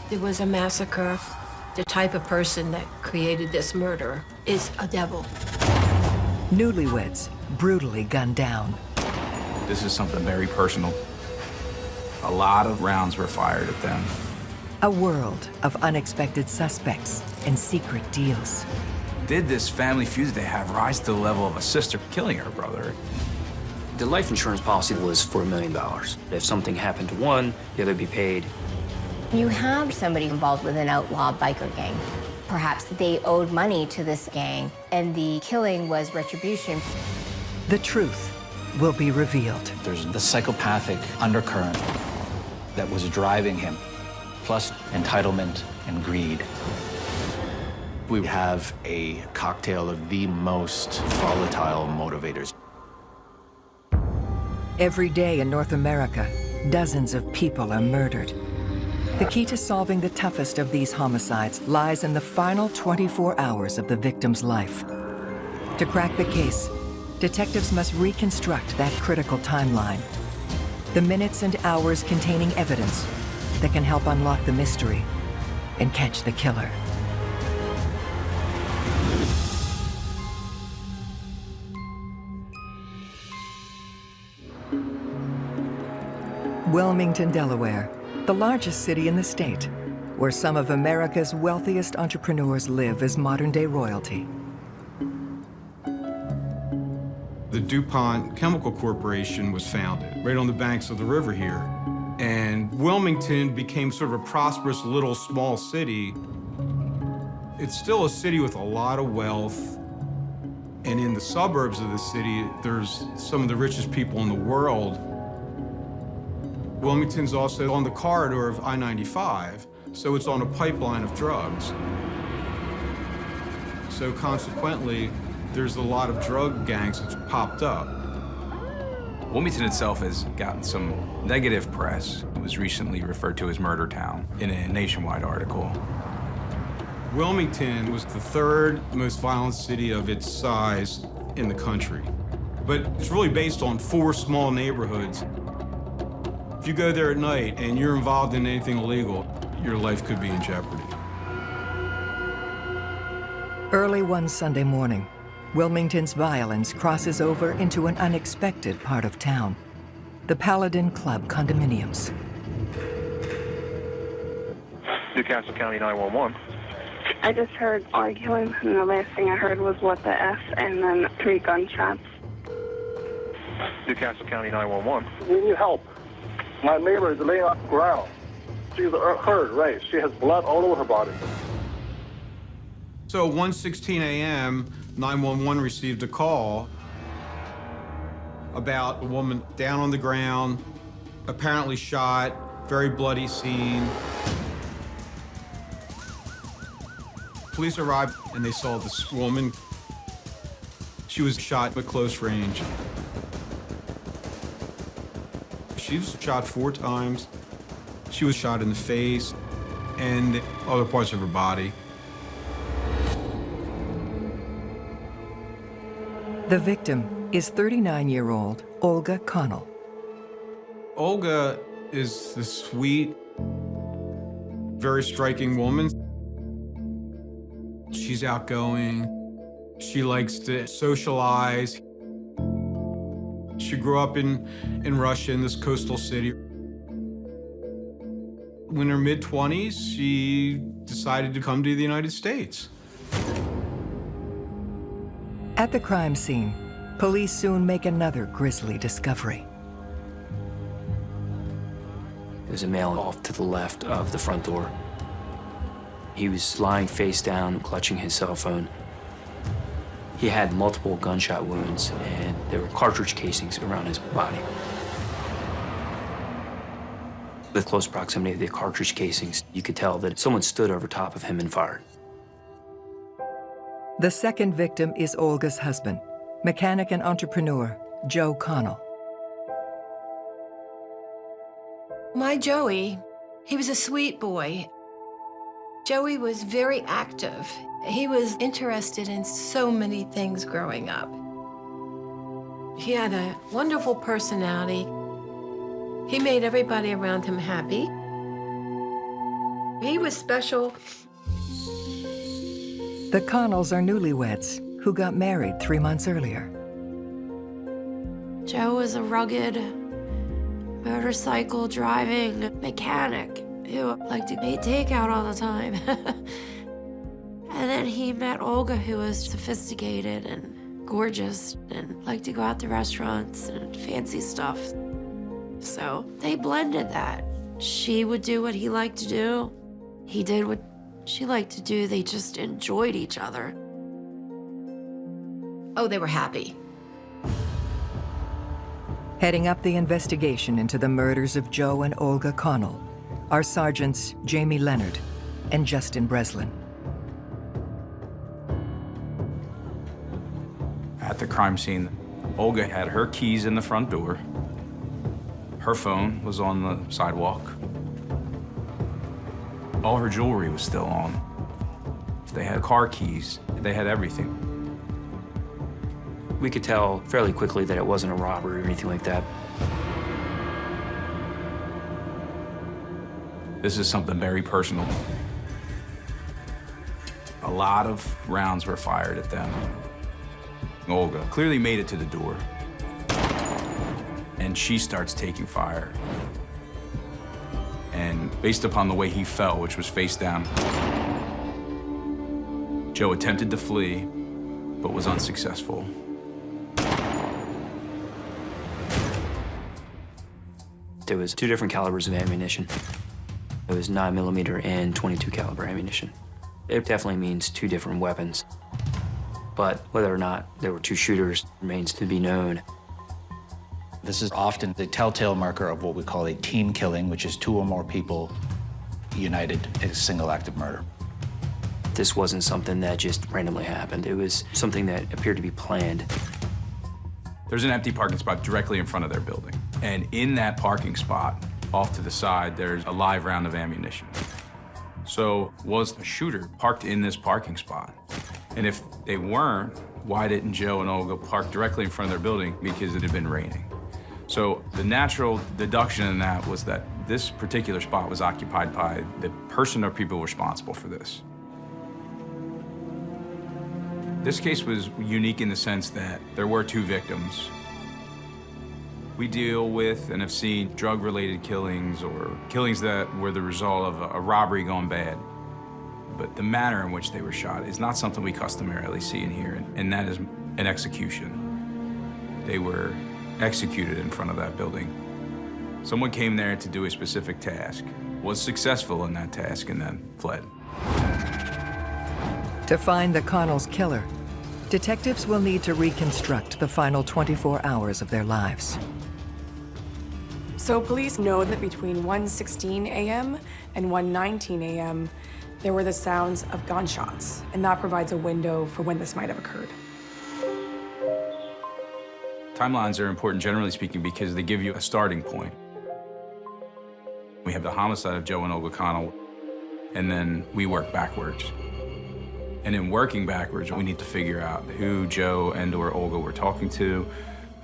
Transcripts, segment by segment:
There was a massacre. The type of person that created this murder is a devil. Newlyweds, brutally gunned down. This is something very personal. A lot of rounds were fired at them. A world of unexpected suspects and secret deals. Did this family feud that they have rise to the level of a sister killing her brother? The life insurance policy was for $1 million. If something happened to one, the other would be paid. You have somebody involved with an outlaw biker gang. Perhaps they owed money to this gang, and the killing was retribution. The truth will be revealed. There's the psychopathic undercurrent that was driving him, plus entitlement and greed. We have a cocktail of the most volatile motivators. Every day in North America, dozens of people are murdered. The key to solving the toughest of these homicides lies in the final 24 hours of the victim's life. To crack the case, detectives must reconstruct that critical timeline. The minutes and hours containing evidence that can help unlock the mystery and catch the killer. Wilmington, Delaware, the largest city in the state, where some of America's wealthiest entrepreneurs live as modern-day royalty. The DuPont Chemical Corporation was founded right on the banks of the river here. And Wilmington became sort of a prosperous little small city. It's still a city with a lot of wealth. And in the suburbs of the city, there's some of the richest people in the world. Wilmington's also on the corridor of I-95, so it's on a pipeline of drugs. So consequently, there's a lot of drug gangs that popped up. Wilmington itself has gotten some negative press. It was recently referred to as Murder Town in a Nationwide article. Wilmington was the third most violent city of its size in the country. But it's really based on 4 small neighborhoods. If you go there at night and you're involved in anything illegal, your life could be in jeopardy. Early one Sunday morning, Wilmington's violence crosses over into an unexpected part of town, the Paladin Club condominiums. Newcastle County 911. I just heard arguing, and the last thing I heard was "what the F," and then 3 gunshots. Newcastle County 911. We need help. My neighbor is laying on the ground. She's hurt, right? She has blood all over her body. So 1:16 a.m., 911 received a call about a woman down on the ground, apparently shot, very bloody scene. Police arrived and they saw this woman. She was shot at close range. She was shot 4 times. She was shot in the face and other parts of her body. The victim is 39-year-old Olga Connell. Olga is this sweet, very striking woman. She's outgoing. She likes to socialize. She grew up in Russia, in this coastal city. In her mid-20s, she decided to come to the United States. At the crime scene, police soon make another grisly discovery. There's a male off to the left of the front door. He was lying face down, clutching his cell phone. He had multiple gunshot wounds, and there were cartridge casings around his body. With close proximity to the cartridge casings, you could tell that someone stood over top of him and fired. The second victim is Olga's husband, mechanic and entrepreneur Joe Connell. My Joey, he was a sweet boy. Joey was very active. He was interested in so many things growing up. He had a wonderful personality. He made everybody around him happy. He was special. The Connells are newlyweds who got married 3 months earlier. Joe was a rugged motorcycle driving mechanic who liked to eat takeout all the time. And then he met Olga, who was sophisticated and gorgeous and liked to go out to restaurants and fancy stuff. So they blended that. She would do what he liked to do. He did what she liked to do. They just enjoyed each other. Oh, they were happy. Heading up the investigation into the murders of Joe and Olga Connell are Sergeants Jamie Leonard and Justin Breslin. At the crime scene, Olga had her keys in the front door. Her phone was on the sidewalk. All her jewelry was still on. They had car keys. They had everything. We could tell fairly quickly that it wasn't a robbery or anything like that. This is something very personal. A lot of rounds were fired at them. Olga clearly made it to the door, and she starts taking fire. And based upon the way he fell, which was face down, Joe attempted to flee, but was unsuccessful. There was 2 different calibers of ammunition. It was 9mm and .22 caliber ammunition. It definitely means 2 different weapons. But whether or not there were 2 shooters remains to be known. This is often the telltale marker of what we call a team killing, which is 2 or more people united in a single act of murder. This wasn't something that just randomly happened. It was something that appeared to be planned. There's an empty parking spot directly in front of their building. And in that parking spot, off to the side, there's a live round of ammunition. So was the shooter parked in this parking spot? And if they weren't, why didn't Joe and Olga park directly in front of their building? Because it had been raining. So the natural deduction in that was that this particular spot was occupied by the person or people responsible for this. This case was unique in the sense that there were 2 victims. We deal with and have seen drug-related killings or killings that were the result of a robbery gone bad. But the manner in which they were shot is not something we customarily see in here, and that is an execution. They were executed in front of that building. Someone came there to do a specific task, was successful in that task, and then fled. To find the Connells' killer, detectives will need to reconstruct the final 24 hours of their lives. So police know that between 1:16 a.m. and 1:19 a.m., there were the sounds of gunshots, and that provides a window for when this might have occurred. Timelines are important, generally speaking, because they give you a starting point. We have the homicide of Joe and Olga Connell, and then we work backwards. And in working backwards, we need to figure out who Joe and/or Olga were talking to,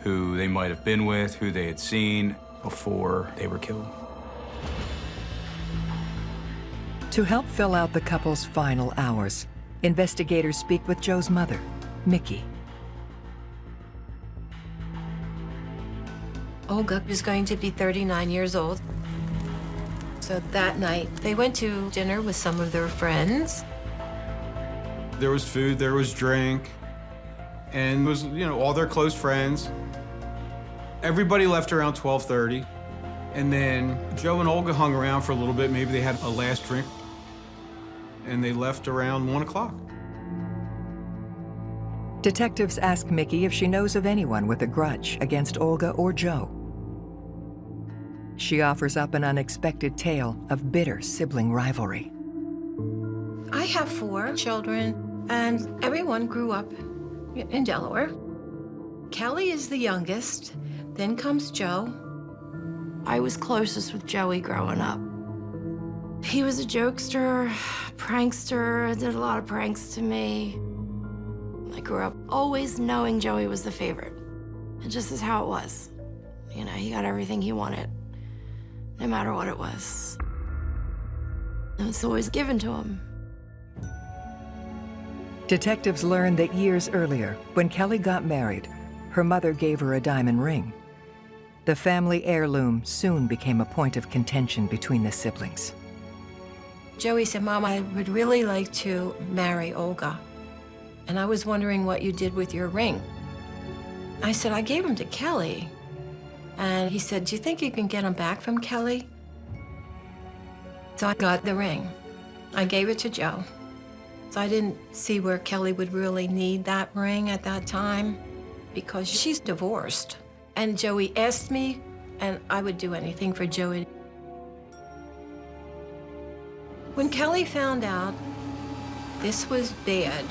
who they might have been with, who they had seen before they were killed. To help fill out the couple's final hours, investigators speak with Joe's mother, Mickey. Olga was going to be 39 years old. So that night, they went to dinner with some of their friends. There was food, there was drink, and it was, all their close friends. Everybody left around 12:30, and then Joe and Olga hung around for a little bit. Maybe they had a last drink, and they left around 1 o'clock. Detectives ask Mickey if she knows of anyone with a grudge against Olga or Joe. She offers up an unexpected tale of bitter sibling rivalry. I have 4 children, and everyone grew up in Delaware. Kelly is the youngest, then comes Joe. I was closest with Joey growing up. He was a jokester, prankster, did a lot of pranks to me. I grew up always knowing Joey was the favorite. It just is how it was. He got everything he wanted, no matter what it was. It was always given to him. Detectives learned that years earlier, when Kelly got married, her mother gave her a diamond ring. The family heirloom soon became a point of contention between the siblings. Joey said, Mom, I would really like to marry Olga. And I was wondering what you did with your ring. I said, I gave him to Kelly. And he said, do you think you can get him back from Kelly? So I got the ring. I gave it to Joe. So I didn't see where Kelly would really need that ring at that time because she's divorced. And Joey asked me, and I would do anything for Joey. When Kelly found out this was bad.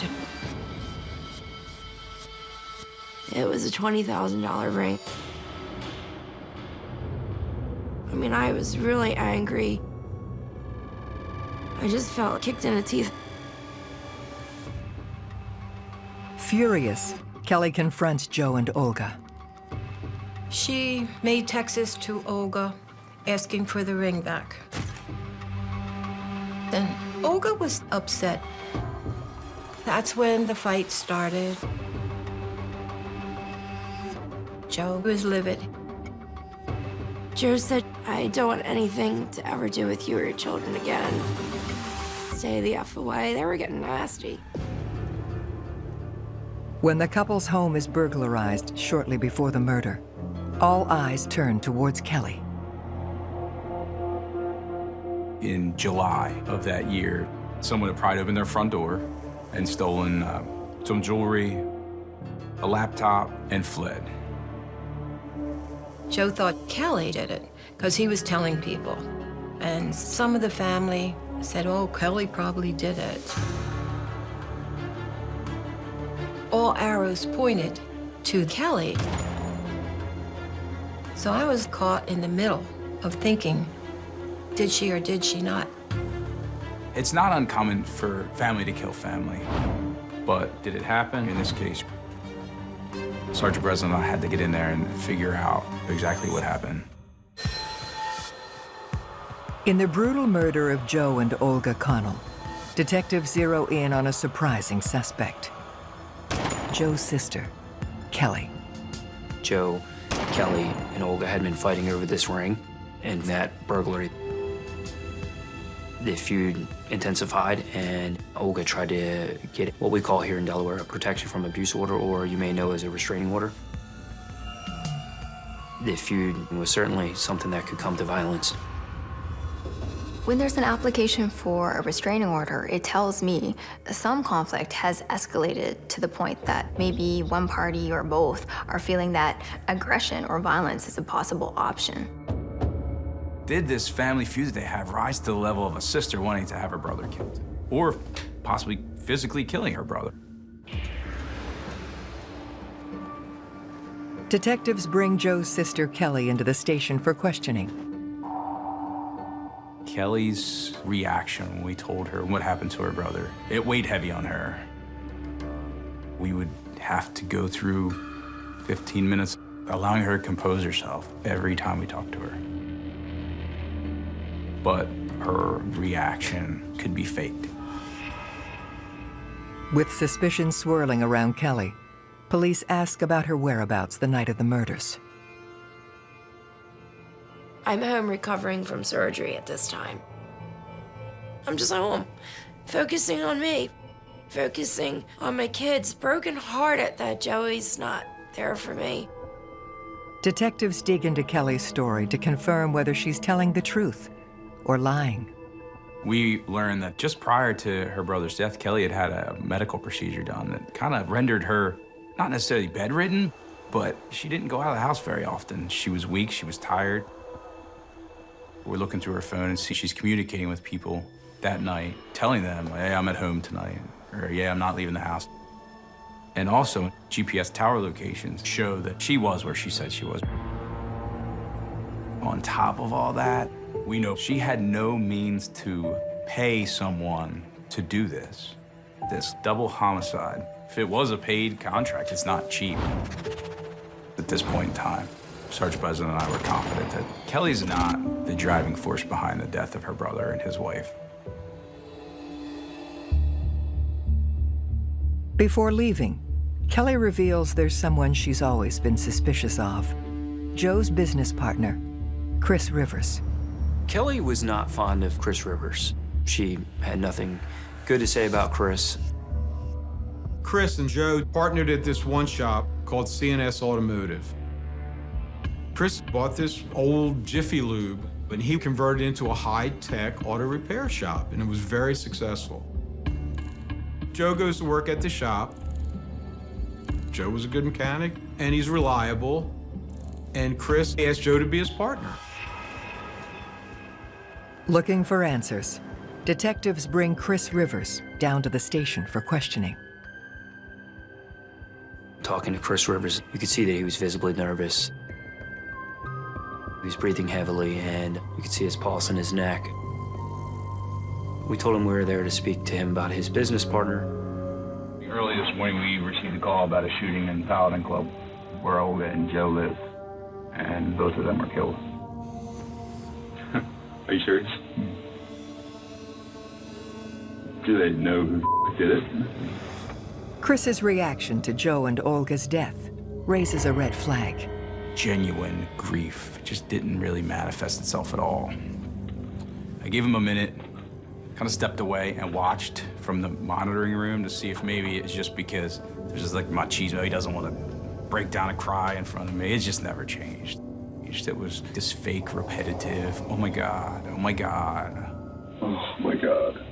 It was a $20,000 ring. I mean, I was really angry. I just felt kicked in the teeth. Furious, Kelly confronts Joe and Olga. She made texts to Olga asking for the ring back. Then Olga was upset. That's when the fight started. Joe was livid. Joe said, I don't want anything to ever do with you or your children again. Stay the F away. They were getting nasty. When the couple's home is burglarized shortly before the murder, all eyes turn towards Kelly. In July of that year, someone had pried open their front door and stolen some jewelry, a laptop, and fled. Joe thought Kelly did it because he was telling people. And some of the family said, oh, Kelly probably did it. All arrows pointed to Kelly. So I was caught in the middle of thinking, did she or did she not? It's not uncommon for family to kill family, but did it happen? In this case, Sergeant Breslin and I had to get in there and figure out exactly what happened. In the brutal murder of Joe and Olga Connell, detectives zero in on a surprising suspect. Joe's sister, Kelly. Joe, Kelly, and Olga had been fighting over this ring, and that burglary. The feud intensified, and Olga tried to get what we call here in Delaware a protection from abuse order, or you may know as a restraining order. The feud was certainly something that could come to violence. When there's an application for a restraining order, it tells me some conflict has escalated to the point that maybe one party or both are feeling that aggression or violence is a possible option. Did this family feud that they have rise to the level of a sister wanting to have her brother killed? Or possibly physically killing her brother? Detectives bring Joe's sister, Kelly, into the station for questioning. Kelly's reaction when we told her what happened to her brother, it weighed heavy on her. We would have to go through 15 minutes allowing her to compose herself every time we talked to her. But her reaction could be faked. With suspicion swirling around Kelly, police ask about her whereabouts the night of the murders. I'm home recovering from surgery at this time. I'm just home, focusing on me, focusing on my kids, brokenhearted that Joey's not there for me. Detectives dig into Kelly's story to confirm whether she's telling the truth or lying. We learned that just prior to her brother's death, Kelly had had a medical procedure done that kind of rendered her not necessarily bedridden, but she didn't go out of the house very often. She was weak, she was tired. We're looking through her phone and see she's communicating with people that night, telling them, hey, I'm at home tonight, or yeah, I'm not leaving the house. And also, GPS tower locations show that she was where she said she was. On top of all that, we know she had no means to pay someone to do this. This double homicide, if it was a paid contract, it's not cheap. At this point in time, Sergeant Breslin and I were confident that Kelly's not the driving force behind the death of her brother and his wife. Before leaving, Kelly reveals there's someone she's always been suspicious of. Joe's business partner, Chris Rivers. Kelly was not fond of Chris Rivers. She had nothing good to say about Chris. Chris and Joe partnered at this one shop called CNS Automotive. Chris bought this old Jiffy Lube, and he converted it into a high-tech auto repair shop, and it was very successful. Joe goes to work at the shop. Joe was a good mechanic, and he's reliable, and Chris asked Joe to be his partner. Looking for answers, detectives bring Chris Rivers down to the station for questioning. Talking to Chris Rivers, you could see that he was visibly nervous. He was breathing heavily, and you could see his pulse in his neck. We told him we were there to speak to him about his business partner. Early this morning, we received a call about a shooting in Paladin Club, where Olga and Joe live, and both of them were killed. Are you serious? Do they know who did it? Chris's reaction to Joe and Olga's death raises a red flag. Genuine grief just didn't really manifest itself at all. I gave him a minute, kind of stepped away and watched from the monitoring room to see if maybe it's just because there's just like machismo. He doesn't want to break down and cry in front of me. It just never changed. It was this fake, repetitive, oh my God, oh my God. Oh my God.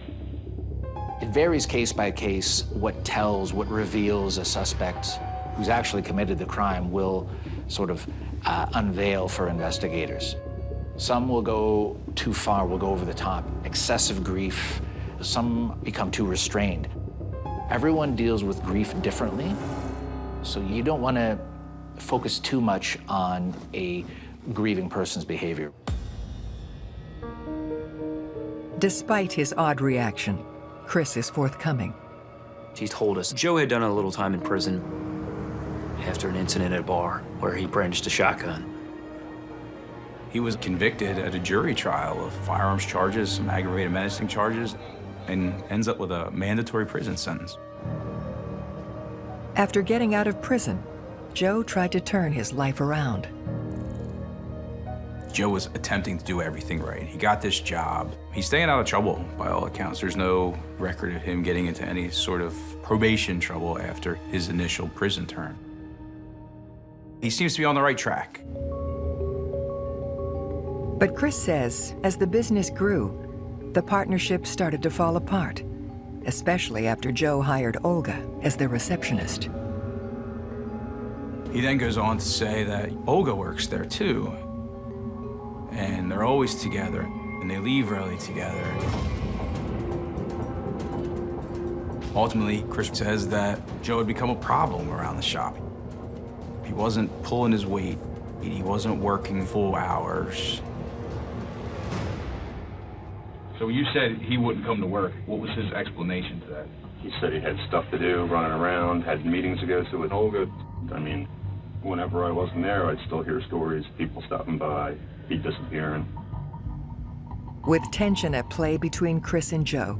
It varies case by case. What reveals a suspect who's actually committed the crime will sort of unveil for investigators. Some will go too far, will go over the top, excessive grief. Some become too restrained. Everyone deals with grief differently, so you don't want to focus too much on a grieving person's behavior. Despite his odd reaction, Chris is forthcoming. He told us Joe had done a little time in prison after an incident at a bar where he brandished a shotgun. He was convicted at a jury trial of firearms charges, some aggravated menacing charges, and ends up with a mandatory prison sentence. After getting out of prison, Joe tried to turn his life around. Joe was attempting to do everything right. He got this job. He's staying out of trouble, by all accounts. There's no record of him getting into any sort of probation trouble after his initial prison term. He seems to be on the right track. But Chris says, as the business grew, the partnership started to fall apart, especially after Joe hired Olga as their receptionist. He then goes on to say that Olga works there too, and they're always together, and they leave early together. Ultimately, Chris says that Joe had become a problem around the shop. He wasn't pulling his weight. He wasn't working full hours. So you said he wouldn't come to work. What was his explanation to that? He said he had stuff to do, running around, had meetings to go to with Olga. I mean, whenever I wasn't there, I'd still hear stories, people stopping by, he disappearing. With tension at play between Chris and Joe,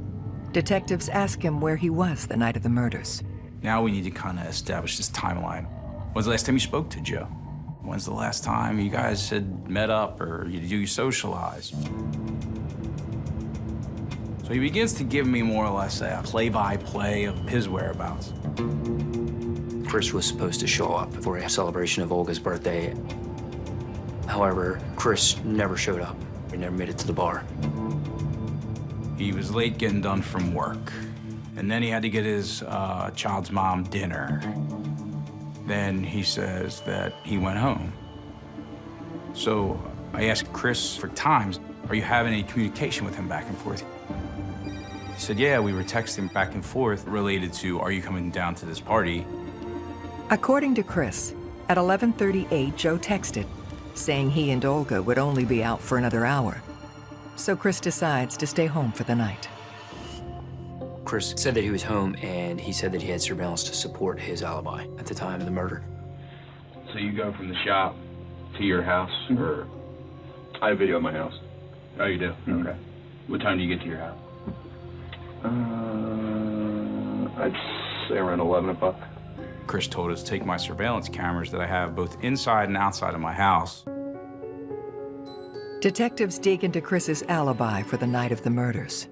detectives ask him where he was the night of the murders. Now we need to kind of establish this timeline. When's the last time you spoke to Joe? When's the last time you guys had met up or you socialized? So he begins to give me more or less a play-by-play of his whereabouts. Chris was supposed to show up for a celebration of Olga's birthday. However, Chris never showed up. He never made it to the bar. He was late getting done from work. And then he had to get his child's mom dinner. Then he says that he went home. So I asked Chris for times, are you having any communication with him back and forth? He said, yeah, we were texting back and forth related to, are you coming down to this party? According to Chris, at 11:38, Joe texted, saying he and Olga would only be out for another hour. So Chris decides to stay home for the night. Chris said that he was home, and he said that he had surveillance to support his alibi at the time of the murder. So you go from the shop to your house, or? I have video at my house. Oh, you do? Okay. What time do you get to your house? I'd say around 11 o'clock. Chris told us to take my surveillance cameras that I have both inside and outside of my house. Detectives dig into Chris's alibi for the night of the murders.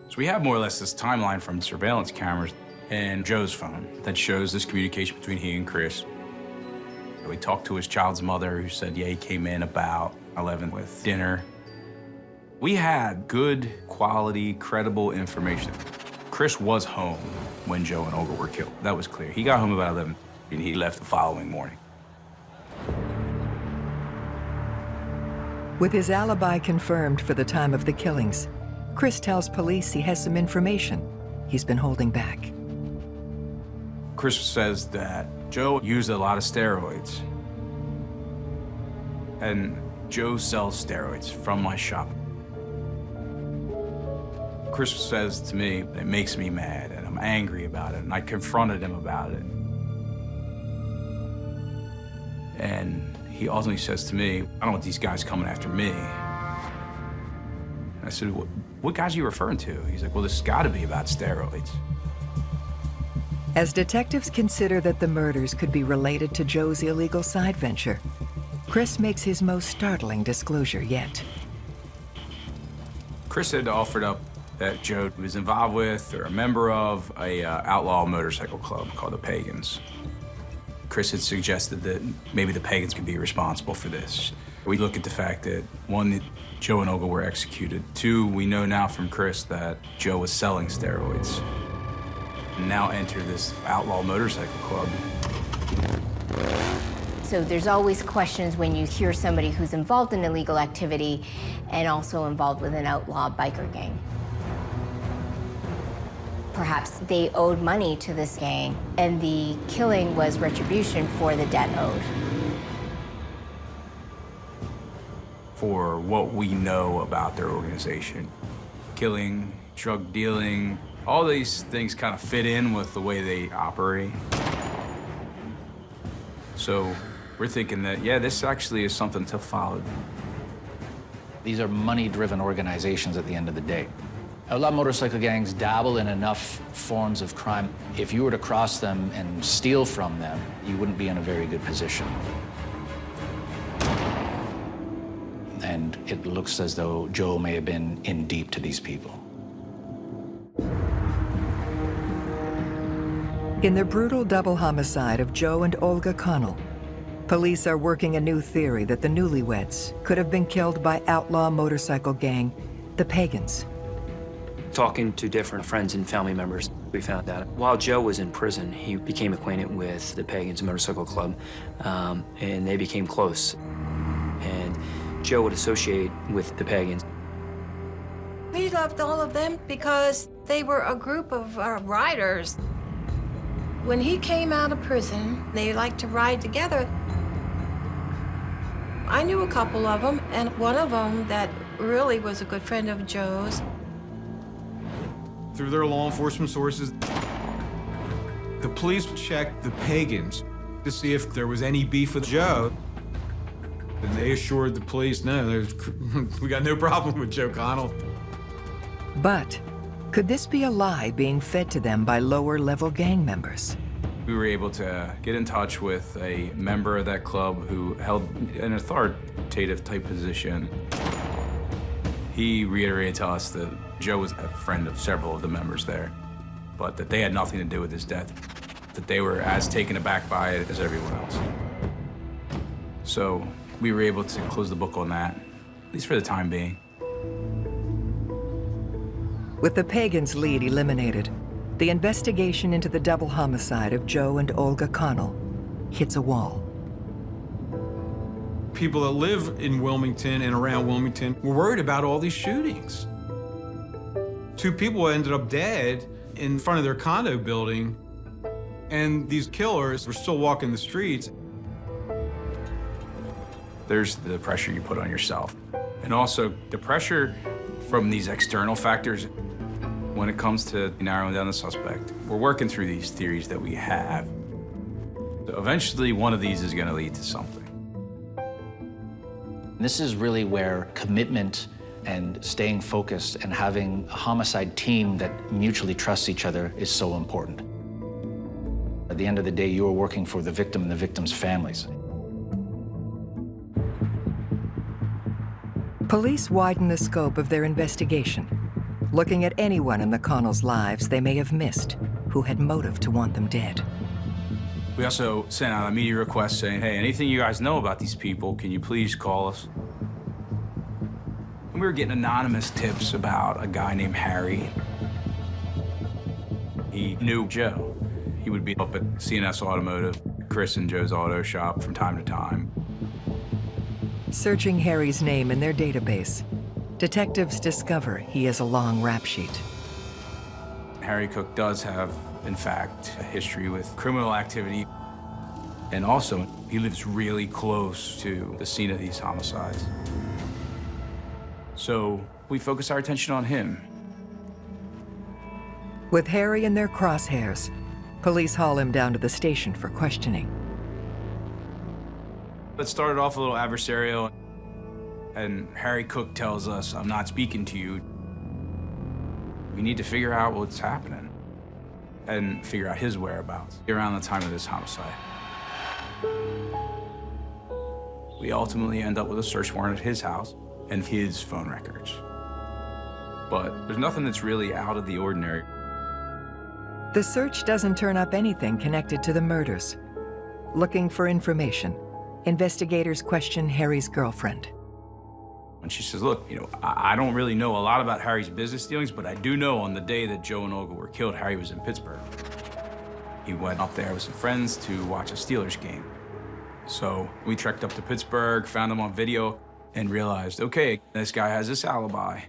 So we have more or less this timeline from surveillance cameras and Joe's phone that shows this communication between he and Chris. We talked to his child's mother, who said, yeah, he came in about 11 with dinner. We had good, quality, credible information. Chris was home when Joe and Olga were killed. That was clear. He got home about 11, and he left the following morning. With his alibi confirmed for the time of the killings, Chris tells police he has some information he's been holding back. Chris says that Joe used a lot of steroids. And Joe sells steroids from my shop. Chris says to me, it makes me mad, and I'm angry about it, and I confronted him about it. And he ultimately says to me, I don't want these guys coming after me. And I said, what guys are you referring to? He's like, well, this has got to be about steroids. As detectives consider that the murders could be related to Joe's illegal side venture, Chris makes his most startling disclosure yet. Chris had offered up that Joe was involved with or a member of a outlaw motorcycle club called the Pagans. Chris had suggested that maybe the Pagans could be responsible for this. We look at the fact that, one, that Joe and Olga were executed. Two, we know now from Chris that Joe was selling steroids. And now enter this outlaw motorcycle club. So there's always questions when you hear somebody who's involved in illegal activity and also involved with an outlaw biker gang. Perhaps they owed money to this gang, and the killing was retribution for the debt owed. For what we know about their organization. Killing, drug dealing, all these things kind of fit in with the way they operate. So we're thinking that, yeah, this actually is something to follow. These are money-driven organizations at the end of the day. Outlaw motorcycle gangs dabble in enough forms of crime. If you were to cross them and steal from them, you wouldn't be in a very good position. And it looks as though Joe may have been in deep to these people. In the brutal double homicide of Joe and Olga Connell, police are working a new theory that the Newlyweds could have been killed by outlaw motorcycle gang, the Pagans. Talking to different friends and family members, we found out while Joe was in prison, he became acquainted with the Pagans Motorcycle Club, and they became close. And Joe would associate with the Pagans. We loved all of them because they were a group of riders. When he came out of prison, they liked to ride together. I knew a couple of them, and one of them that really was a good friend of Joe's. Through their law enforcement sources, the police checked the Pagans to see if there was any beef with Joe. And they assured the police, no, we got no problem with Joe Connell. But could this be a lie being fed to them by lower-level gang members? We were able to get in touch with a member of that club who held an authoritative type position. He reiterated to us that Joe was a friend of several of the members there, but that they had nothing to do with his death, that they were as taken aback by it as everyone else. So we were able to close the book on that, at least for the time being. With the Pagans' lead eliminated, the investigation into the double homicide of Joe and Olga Connell hits a wall. People that live in Wilmington and around Wilmington were worried about all these shootings. 2 people ended up dead in front of their condo building, and these killers were still walking the streets. There's the pressure you put on yourself, and also the pressure from these external factors when it comes to narrowing down the suspect. We're working through these theories that we have. So eventually, one of these is going to lead to something. This is really where commitment and staying focused and having a homicide team that mutually trusts each other is so important. At the end of the day, you are working for the victim and the victim's families. Police widen the scope of their investigation, looking at anyone in the Connells' lives they may have missed who had motive to want them dead. We also sent out a media request saying, hey, anything you guys know about these people, can you please call us? And we were getting anonymous tips about a guy named Harry. He knew Joe. He would be up at CNS Automotive, Chris and Joe's auto shop from time to time. Searching Harry's name in their database, detectives discover he has a long rap sheet. Harry Cook does have, in fact, a history with criminal activity. And also, he lives really close to the scene of these homicides. So we focus our attention on him. With Harry in their crosshairs, police haul him down to the station for questioning. It started off a little adversarial, and Harry Cook tells us, I'm not speaking to you. We need to figure out what's happening and figure out his whereabouts around the time of this homicide. We ultimately end up with a search warrant at his house and his phone records. But there's nothing that's really out of the ordinary. The search doesn't turn up anything connected to the murders. Looking for information, investigators question Harry's girlfriend. And she says, look, I don't really know a lot about Harry's business dealings, but I do know on the day that Joe and Olga were killed, Harry was in Pittsburgh. He went up there with some friends to watch a Steelers game. So we trekked up to Pittsburgh, found him on video, and realized, okay, this guy has this alibi.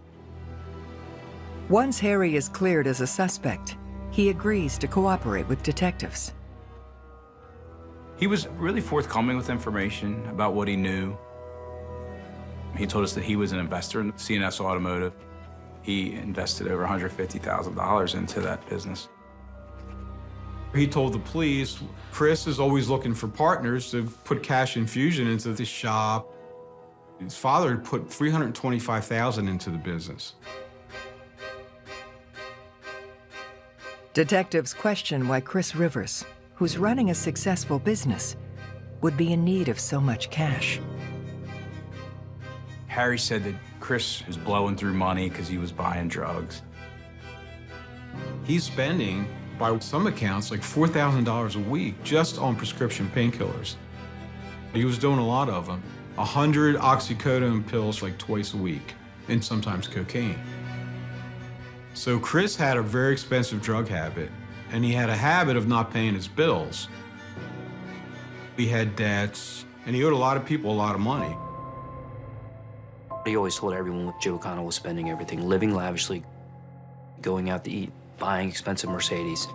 Once Harry is cleared as a suspect, he agrees to cooperate with detectives. He was really forthcoming with information about what he knew. He told us that he was an investor in CNS Automotive. He invested over $150,000 into that business. He told the police, Chris is always looking for partners to put cash infusion into the shop. His father had put $325,000 into the business. Detectives question why Chris Rivers, who's running a successful business, would be in need of so much cash. Harry said that Chris was blowing through money because he was buying drugs. He's spending, by some accounts, like $4,000 a week just on prescription painkillers. He was doing a lot of them. 100 oxycodone pills like twice a week, and sometimes cocaine. So Chris had a very expensive drug habit, and he had a habit of not paying his bills. He had debts, and he owed a lot of people a lot of money. He always told everyone Joe Connell was spending everything, living lavishly, going out to eat, buying expensive Mercedes.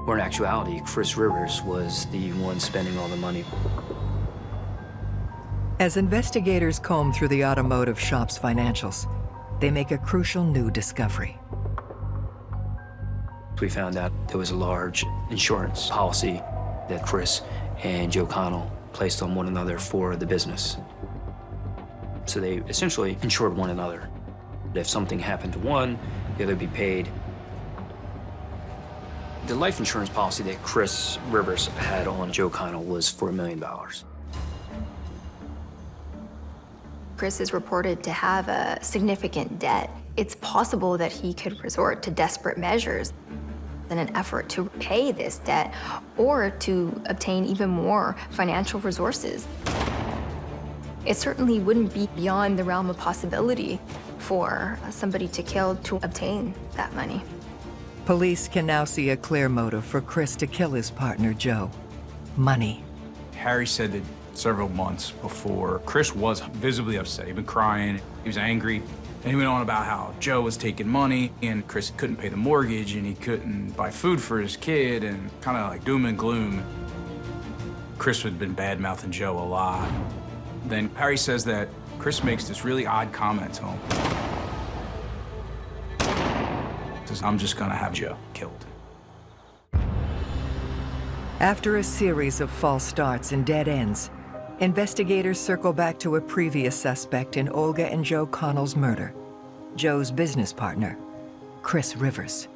Where in actuality, Chris Rivers was the one spending all the money. As investigators comb through the automotive shop's financials, they make a crucial new discovery. We found out there was a large insurance policy that Chris and Joe Connell placed on one another for the business. So they essentially insured one another. If something happened to one, the other would be paid. The life insurance policy that Chris Rivers had on Joe Connell was for $1 million. Chris is reported to have a significant debt. It's possible that he could resort to desperate measures in an effort to pay this debt or to obtain even more financial resources. It certainly wouldn't be beyond the realm of possibility for somebody to kill to obtain that money. Police can now see a clear motive for Chris to kill his partner, Joe: money. Harry said that several months before, Chris was visibly upset. He'd been crying, he was angry, and he went on about how Joe was taking money and Chris couldn't pay the mortgage and he couldn't buy food for his kid, and kind of like doom and gloom. Chris had been bad-mouthing Joe a lot. Then Harry says that Chris makes this really odd comment to him. He says, I'm just gonna have Joe killed. After a series of false starts and dead ends, investigators circle back to a previous suspect in Olga and Joe Connell's murder, Joe's business partner, Chris Rivers.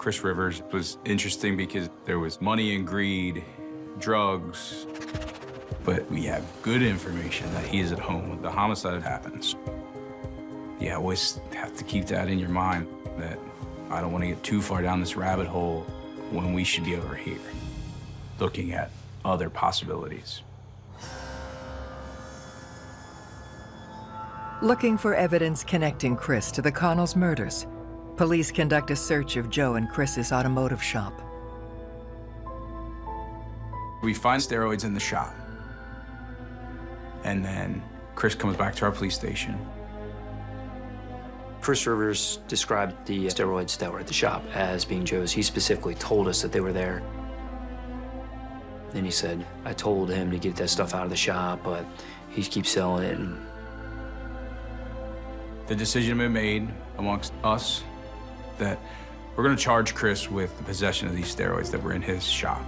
Chris Rivers was interesting because there was money and greed, drugs, but we have good information that he is at home when the homicide happens. You always have to keep that in your mind, that I don't want to get too far down this rabbit hole when we should be over here, looking at other possibilities. Looking for evidence connecting Chris to the Connells murders, police conduct a search of Joe and Chris's automotive shop. We find steroids in the shop. And then Chris comes back to our police station. Chris Rivers described the steroids that were at the shop as being Joe's. He specifically told us that they were there. Then he said, I told him to get that stuff out of the shop, but he keeps selling it. And the decision had been made amongst us that we're going to charge Chris with the possession of these steroids that were in his shop.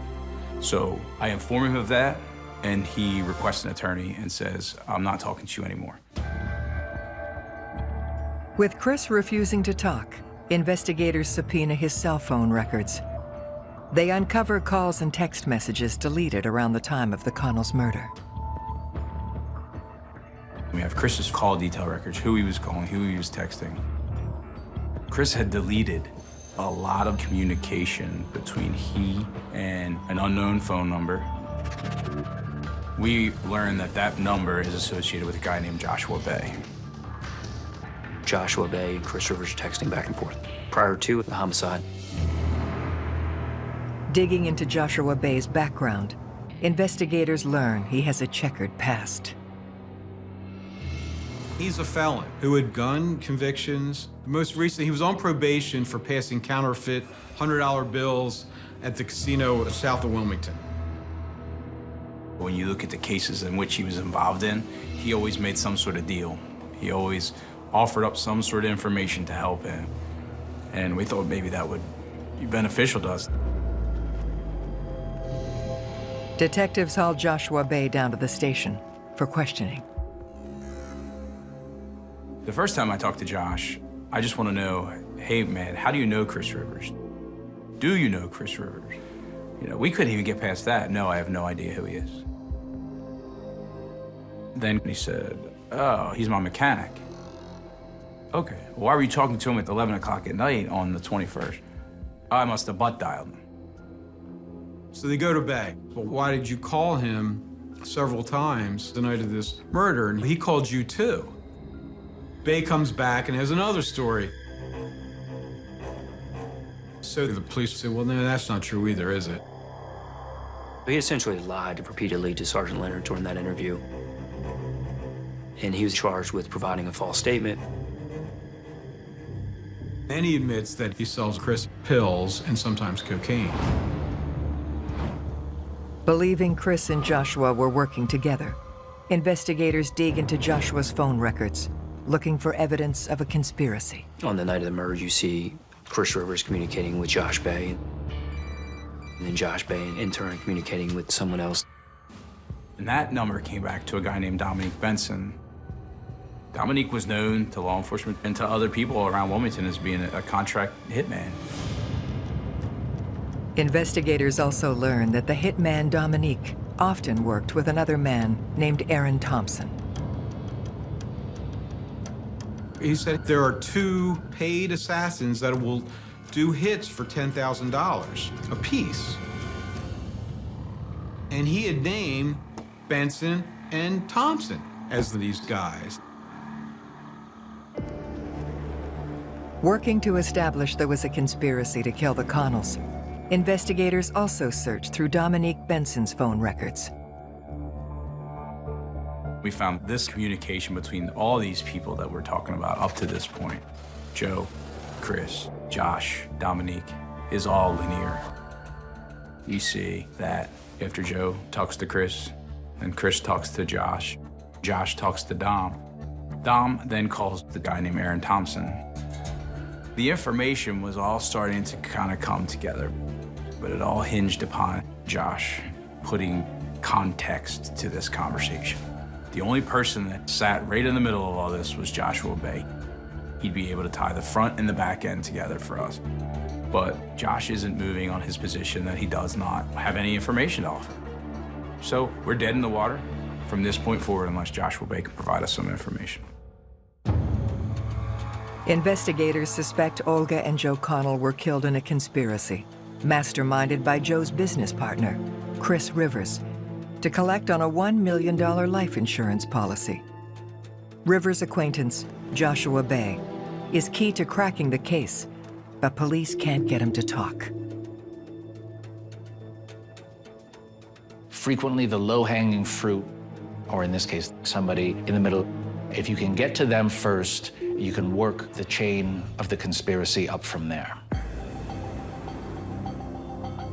So I inform him of that, and he requests an attorney and says, I'm not talking to you anymore. With Chris refusing to talk, investigators subpoena his cell phone records. They uncover calls and text messages deleted around the time of the Connells murder. We have Chris's call detail records, who he was calling, who he was texting. Chris had deleted a lot of communication between he and an unknown phone number. We learned that that number is associated with a guy named Joshua Bay. Joshua Bay and Chris Rivers texting back and forth prior to the homicide. Digging into Joshua Bay's background, investigators learn he has a checkered past. He's a felon who had gun convictions. Most recently, he was on probation for passing counterfeit $100 bills at the casino south of Wilmington. When you look at the cases in which he was involved in, he always made some sort of deal. He always offered up some sort of information to help him. And we thought maybe that would be beneficial to us. Detectives hauled Joshua Bay down to the station for questioning. The first time I talked to Josh, I just want to know, hey man, how do you know Chris Rivers? Do you know Chris Rivers? You know, we couldn't even get past that. No, I have no idea who he is. Then he said, oh, he's my mechanic. Okay, why were you talking to him at 11 o'clock at night on the 21st? I must have butt dialed him. So they go to Bay. Well, why did you call him several times the night of this murder? And he called you too. Bay comes back and has another story. So the police say, well, no, that's not true either, is it? He essentially lied repeatedly to Sergeant Leonard during that interview. And he was charged with providing a false statement. And he admits that he sells Chris pills and sometimes cocaine. Believing Chris and Joshua were working together, investigators dig into Joshua's phone records, looking for evidence of a conspiracy. On the night of the murder, you see Chris Rivers communicating with Josh Bay, and then Josh Bay in turn communicating with someone else. And that number came back to a guy named Dominique Benson. Dominique was known to law enforcement and to other people around Wilmington as being a contract hitman. Investigators also learned that the hitman Dominique often worked with another man named Aaron Thompson. He said there are 2 paid assassins that will do hits for $10,000 apiece. And he had named Benson and Thompson as these guys. Working to establish there was a conspiracy to kill the Connells, investigators also searched through Dominique Benson's phone records. We found this communication between all these people that we're talking about up to this point. Joe, Chris, Josh, Dominique, is all linear. You see that after Joe talks to Chris, and Chris talks to Josh, Josh talks to Dom. Dom then calls the guy named Aaron Thompson. The information was all starting to kind of come together, but it all hinged upon Josh putting context to this conversation. The only person that sat right in the middle of all this was Joshua Bay. He'd be able to tie the front and the back end together for us. But Josh isn't moving on his position that he does not have any information to offer. So we're dead in the water from this point forward unless Joshua Bay can provide us some information. Investigators suspect Olga and Joe Connell were killed in a conspiracy, masterminded by Joe's business partner, Chris Rivers, to collect on a $1 million life insurance policy. Rivers' acquaintance, Joshua Bay, is key to cracking the case, but police can't get him to talk. Frequently, the low-hanging fruit, or in this case, somebody in the middle, if you can get to them first, you can work the chain of the conspiracy up from there.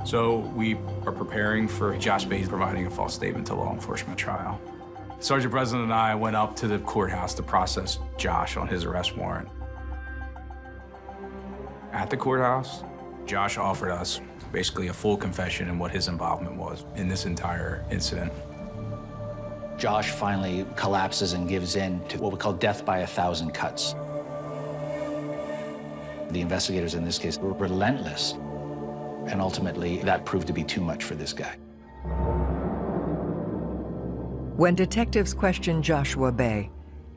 So we are preparing for Josh Bay providing a false statement to law enforcement trial. Sergeant President and I went up to the courthouse to process Josh on his arrest warrant. At the courthouse, Josh offered us basically a full confession in what his involvement was in this entire incident. Josh finally collapses and gives in to what we call death by 1,000 cuts. The investigators in this case were relentless, and ultimately that proved to be too much for this guy. When detectives question Joshua Bay,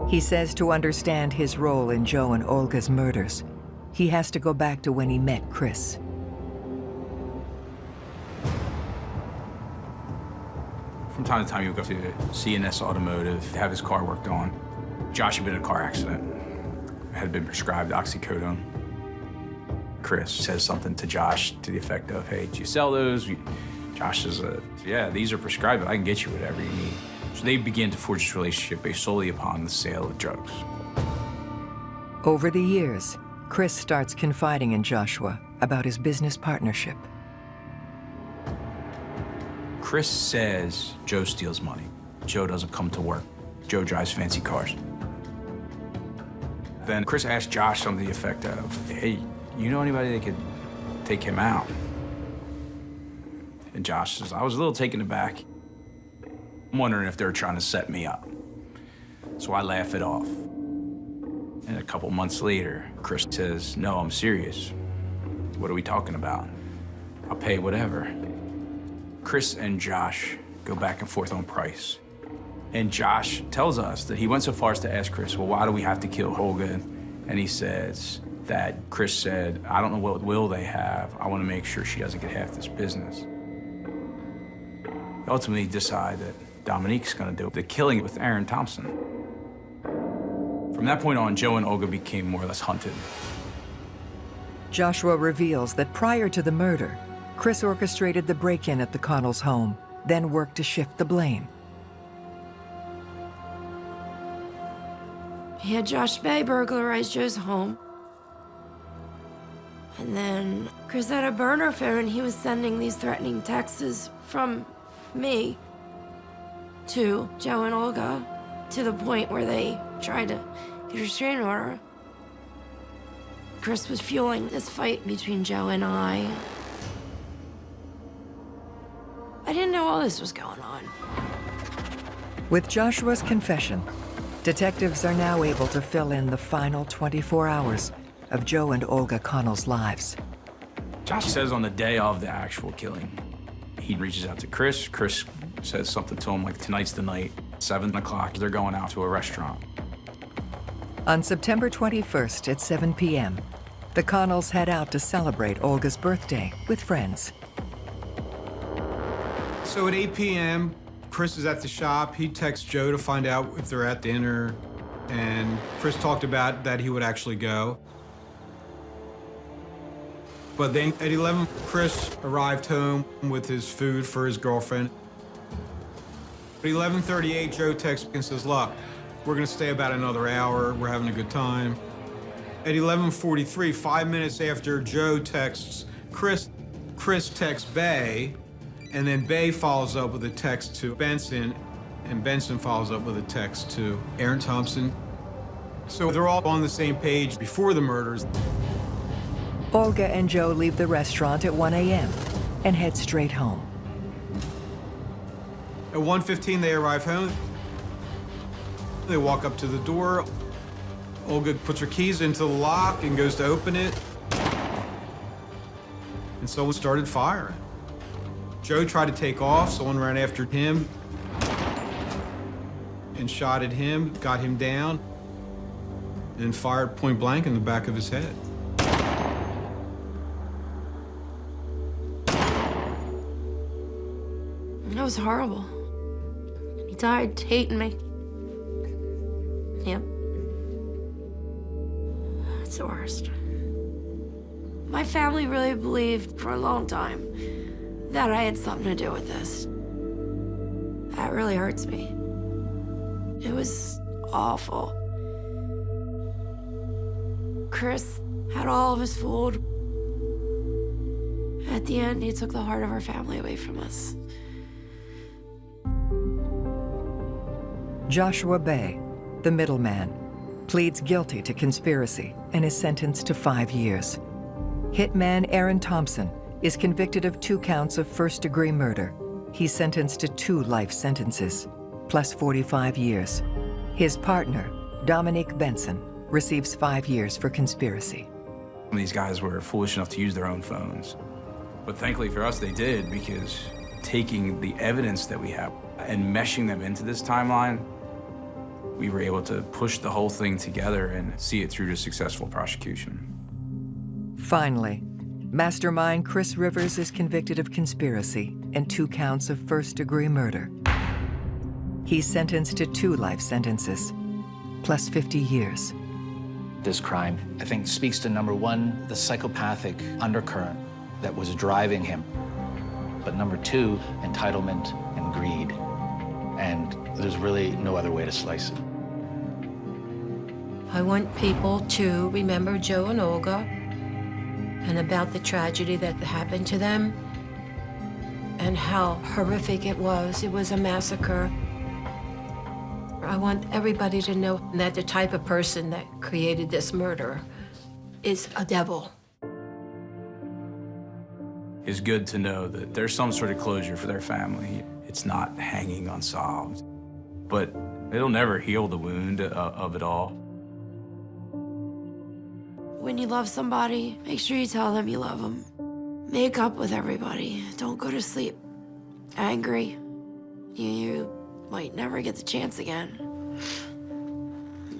he says to understand his role in Joe and Olga's murders, he has to go back to when he met Chris. From time to time, you go to CNS Automotive, have his car worked on. Josh had been in a car accident, had been prescribed oxycodone. Chris says something to Josh to the effect of, hey, do you sell those? Josh says, yeah, these are prescribed, but I can get you whatever you need. So they begin to forge this relationship based solely upon the sale of drugs. Over the years, Chris starts confiding in Joshua about his business partnership. Chris says Joe steals money. Joe doesn't come to work. Joe drives fancy cars. Then Chris asked Josh something to the effect of, hey, you know anybody that could take him out? And Josh says, I was a little taken aback. I'm wondering if they're trying to set me up. So I laugh it off. And a couple months later, Chris says, no, I'm serious. What are we talking about? I'll pay whatever. Chris and Josh go back and forth on price. And Josh tells us that he went so far as to ask Chris, well, why do we have to kill Olga? And he says that Chris said, I don't know what will they have. I want to make sure she doesn't get half this business. They ultimately decide that Dominique's going to do the killing with Aaron Thompson. From that point on, Joe and Olga became more or less hunted. Joshua reveals that prior to the murder, Chris orchestrated the break-in at the Connells' home, then worked to shift the blame. He had Josh Bay burglarize Joe's home. And then Chris had a burner phone. He was sending these threatening texts from me to Joe and Olga to the point where they tried to get a restraining order. Chris was fueling this fight between Joe and I. I didn't know all this was going on. With Joshua's confession, detectives are now able to fill in the final 24 hours of Joe and Olga Connell's lives. Josh says on the day of the actual killing, he reaches out to Chris. Chris says something to him like, tonight's the night, 7 o'clock, they're going out to a restaurant. On September 21st at 7 p.m., the Connells head out to celebrate Olga's birthday with friends. So at 8 p.m., Chris is at the shop. He texts Joe to find out if they're at dinner, and Chris talked about that he would actually go. But then at 11, Chris arrived home with his food for his girlfriend. At 11:38, Joe texts and says, look, we're gonna stay about another hour. We're having a good time. At 11:43, 5 minutes after Joe texts Chris texts Bay, and then Bay follows up with a text to Benson, and Benson follows up with a text to Aaron Thompson. So they're all on the same page before the murders. Olga and Joe leave the restaurant at 1 a.m. and head straight home. At 1:15, they arrive home. They walk up to the door. Olga puts her keys into the lock and goes to open it. and someone started firing. Joe tried to take off, someone ran after him and shot at him, got him down, and fired point blank in the back of his head. It was horrible. He died hating me. Yep. It's the worst. My family really believed for a long time that I had something to do with this. That really hurts me. It was awful. Chris had all of us fooled. At the end, he took the heart of our family away from us. Joshua Bay, the middleman, pleads guilty to conspiracy and is sentenced to 5 years. Hitman Aaron Thompson is convicted of 2 counts of first-degree murder. He's sentenced to 2 life sentences, plus 45 years. His partner, Dominique Benson, receives 5 years for conspiracy. These guys were foolish enough to use their own phones. But thankfully for us, they did, because taking the evidence that we have and meshing them into this timeline, we were able to push the whole thing together and see it through to successful prosecution. Finally, mastermind Chris Rivers is convicted of conspiracy and 2 counts of first-degree murder. He's sentenced to 2 life sentences, plus 50 years. This crime, I think, speaks to, number 1, the psychopathic undercurrent that was driving him. But number 2, entitlement and greed. And there's really no other way to slice it. I want people to remember Joe and Olga and about the tragedy that happened to them and how horrific it was. It was a massacre. I want everybody to know that the type of person that created this murder is a devil. It's good to know that there's some sort of closure for their family. It's not hanging unsolved, but it'll never heal the wound of it all. When you love somebody, make sure you tell them you love them. Make up with everybody. Don't go to sleep angry. You might never get the chance again.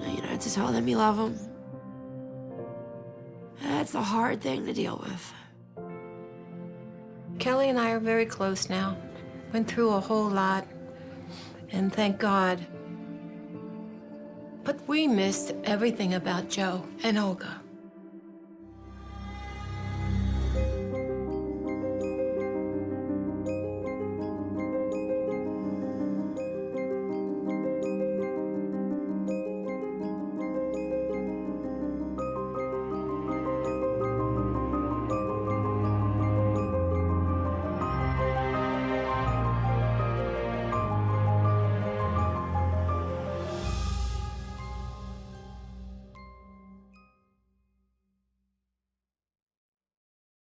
You know, to tell them you love them. That's a hard thing to deal with. Kelly and I are very close now. Went through a whole lot, and thank God. But we missed everything about Joe and Olga.